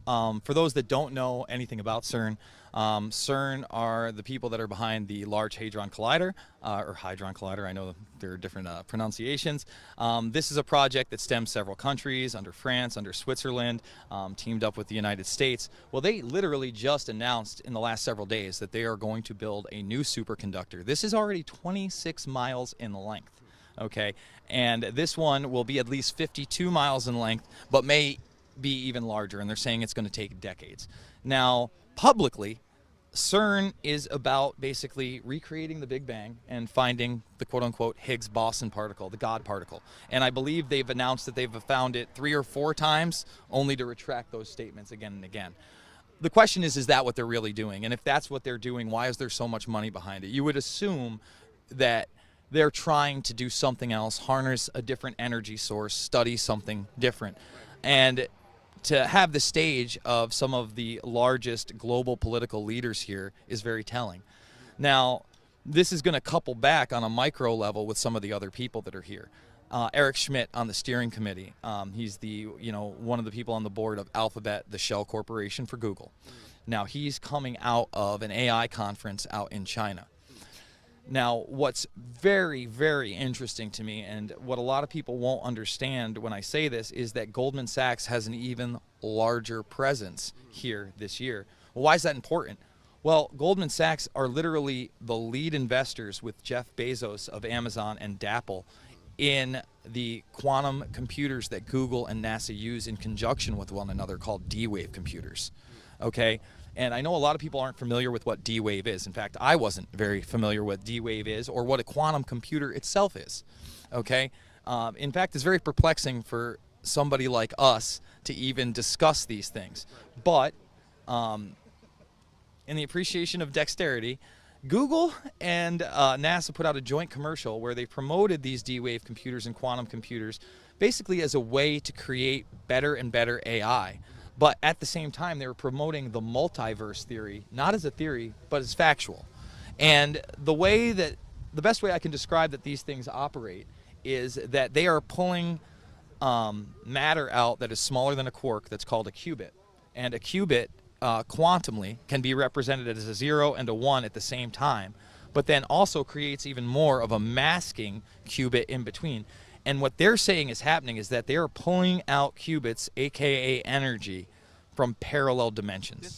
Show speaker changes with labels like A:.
A: For those that don't know anything about CERN, CERN are the people that are behind the Large Hadron Collider, or Hadron Collider. I know there are different pronunciations. This is a project that stems several countries, under France, under Switzerland, teamed up with the United States. Well, they literally just announced in the last several days that they are going to build a new superconductor. This is already 26 miles in length. Okay, and this one will be at least 52 miles in length, but may be even larger, and they're saying it's going to take decades. Now, publicly, CERN is about basically recreating the Big Bang and finding the quote-unquote Higgs boson particle, the God particle. And I believe they've announced that they've found it 3 or 4 times, only to retract those statements again and again. The question is that what they're really doing? And if that's what they're doing, why is there so much money behind it? You would assume that they're trying to do something else, harness a different energy source, study something different. And to have the stage of some of the largest global political leaders here is very telling. Now, this is going to couple back on a micro level with some of the other people that are here. Eric Schmidt on the steering committee. He's the one of the people on the board of Alphabet, the shell corporation for Google. Now, he's coming out of an AI conference out in China. Now, what's very, very interesting to me, and what a lot of people won't understand when I say this, is that Goldman Sachs has an even larger presence here this year. Well, why is that important? Well, Goldman Sachs are literally the lead investors with Jeff Bezos of Amazon and Apple in the quantum computers that Google and NASA use in conjunction with one another, called D-Wave computers. Okay? And I know a lot of people aren't familiar with what D-Wave is. In fact, I wasn't very familiar with what D-Wave is or what a quantum computer itself is. Okay? In fact, it's very perplexing for somebody like us to even discuss these things. But in the appreciation of dexterity, Google and NASA put out a joint commercial where they promoted these D-Wave computers and quantum computers basically as a way to create better and better AI. But at the same time, they were promoting the multiverse theory, not as a theory, but as factual. And the best way I can describe that these things operate is that they are pulling matter out that is smaller than a quark, that's called a qubit. And a qubit, quantumly, can be represented as a 0 and a 1 at the same time, but then also creates even more of a masking qubit in between. And what they're saying is happening is that they are pulling out qubits, aka energy, from parallel dimensions.